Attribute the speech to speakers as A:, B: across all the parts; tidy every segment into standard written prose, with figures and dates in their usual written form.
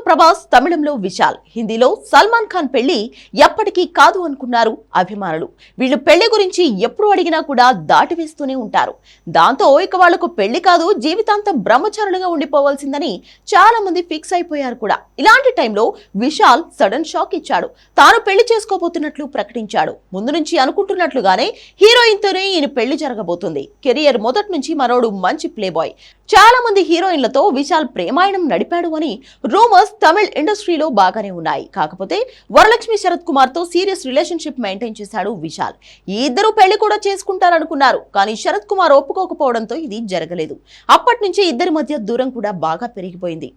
A: ప్రభాస్, తమిళంలో విశాల్, హిందీలో సల్మాన్ ఖాన్ పెళ్లి ఎప్పటికీ కాదు అనుకున్నారు అభిమానులు. వీళ్ళు పెళ్లి గురించి ఎప్పుడు అడిగినా కూడా దాటివేస్తూనే ఉంటారు. దాంతో ఇక వాళ్లకు పెళ్లి కాదు, జీవితాంతం బ్రహ్మచారులుగా ఉండిపోవాల్సిందని చాలా మంది ఫిక్స్ అయిపోయారు కూడా. ఇలాంటి టైంలో విశాల్ సడన్ షాక్ ఇచ్చాడు. తాను పెళ్లి చేసుకోబోతున్నట్లు ప్రకటించాడు. ముందు నుంచి అనుకుంటున్నట్లుగానే హీరోయిన్ తోనే ఈయన పెళ్లి జరగబోతుంది. కెరియర్ మొదటి నుంచి మనోడు మంచి ప్లే బాయ్. చాలా మంది హీరోయిన్లతో విశాల్ ప్రేమాయణం నడిపాడు అని రూమర్స్ తమిళ ఇండస్ట్రీలో బాగానే ఉన్నాయి. కాకపోతే వరలక్ష్మి శరత్ కుమార్ తో సీరియస్ రిలేషన్షిప్ మెయింటైన్ చేశాడు విశాల్. ఈ ఇద్దరు పెళ్లి కూడా చేసుకుంటారనుకున్నారు. కానీ శరత్ కుమార్ ఒప్పుకోకపోవడంతో ఇది జరగలేదు. అప్పటి నుంచి ఇద్దరి మధ్య దూరం కూడా బాగా పెరిగిపోయింది.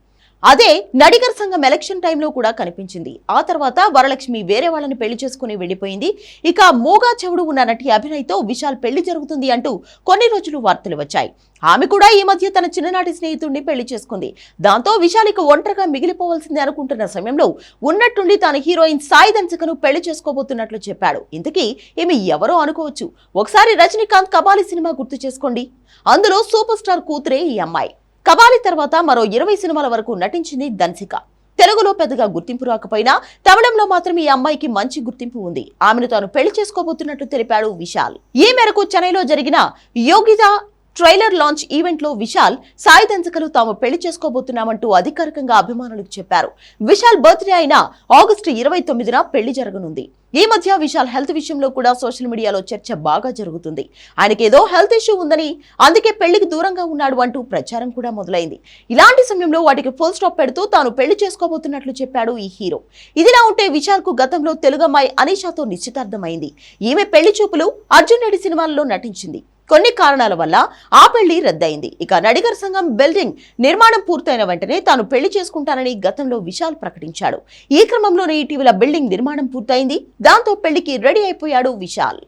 A: అదే నడిగర్ సంఘం ఎలక్షన్ టైంలో కూడా కనిపించింది. ఆ తర్వాత వరలక్ష్మి వేరే వాళ్ళని పెళ్లి చేసుకుని వెళ్లిపోయింది. ఇక మూగా చెవుడు ఉన్న నటి అభినయ్తో విశాల్ పెళ్లి జరుగుతుంది అంటూ కొన్ని రోజులు వార్తలు వచ్చాయి. ఆమె కూడా ఈ మధ్య తన చిన్ననాటి స్నేహితుడిని పెళ్లి చేసుకుంది. దాంతో విశాల్ ఇక ఒంటరిగా మిగిలిపోవాల్సిందే అనుకుంటున్న సమయంలో ఉన్నట్టుండి తాను హీరోయిన్ సాయి ధన్సికను పెళ్లి చేసుకోబోతున్నట్లు చెప్పాడు. ఇంతకీ ఈమె ఎవరో అనుకోవచ్చు. ఒకసారి రజనీకాంత్ కబాలి సినిమా గుర్తు చేసుకోండి. అందులో సూపర్ స్టార్ కూతురే ఈ అమ్మాయి. కబాలి తర్వాత మరో 20 సినిమాల వరకు నటించింది ధన్సిక. తెలుగులో పెద్దగా గుర్తింపు రాకపోయినా తమిళంలో మాత్రం ఈ అమ్మాయికి మంచి గుర్తింపు ఉంది. ఆమెను తాను పెళ్లి చేసుకోబోతున్నట్లు తెలిపాడు విశాల్. ఈ మేరకు చెన్నైలో జరిగిన యోగిత ట్రైలర్ లాంచ్ ఈవెంట్ లో విశాల్, సాయి ధన్సికలు తాము పెళ్లి చేసుకోబోతున్నామంటూ అధికారికంగా అభిమానులకు చెప్పారు. విశాల్ బర్త్డే అయిన ఆగస్టు 29న పెళ్లి జరగనుంది. ఈ మధ్య విశాల్ హెల్త్ విషయంలో కూడా సోషల్ మీడియాలో చర్చ బాగా జరుగుతుంది. ఆయనకేదో హెల్త్ ఇష్యూ ఉందని, అందుకే పెళ్లికి దూరంగా ఉన్నాడు అంటూ ప్రచారం కూడా మొదలైంది. ఇలాంటి సమయంలో వాటికి ఫుల్ స్టాప్ పెడుతూ తాను పెళ్లి చేసుకోబోతున్నట్లు చెప్పాడు ఈ హీరో. ఇదిలా ఉంటే విశాల్ కు గతంలో తెలుగమ్మాయి అనీషాతో నిశ్చితార్థమైంది. ఈమె పెళ్లి చూపులు అర్జున్ రెడ్డి సినిమాల్లో నటించింది. కొన్ని కారణాల వల్ల ఆ పెళ్లి రద్దయింది. ఇక నడిగర్ సంఘం బిల్డింగ్ నిర్మాణం పూర్తయిన వెంటనే తాను పెళ్లి చేసుకుంటానని గతంలో విశాల్ ప్రకటించాడు. ఈ క్రమంలోనే ఇటీవల బిల్డింగ్ నిర్మాణం పూర్తయింది. దాంతో పెళ్లికి రెడీ అయిపోయాడు విశాల్.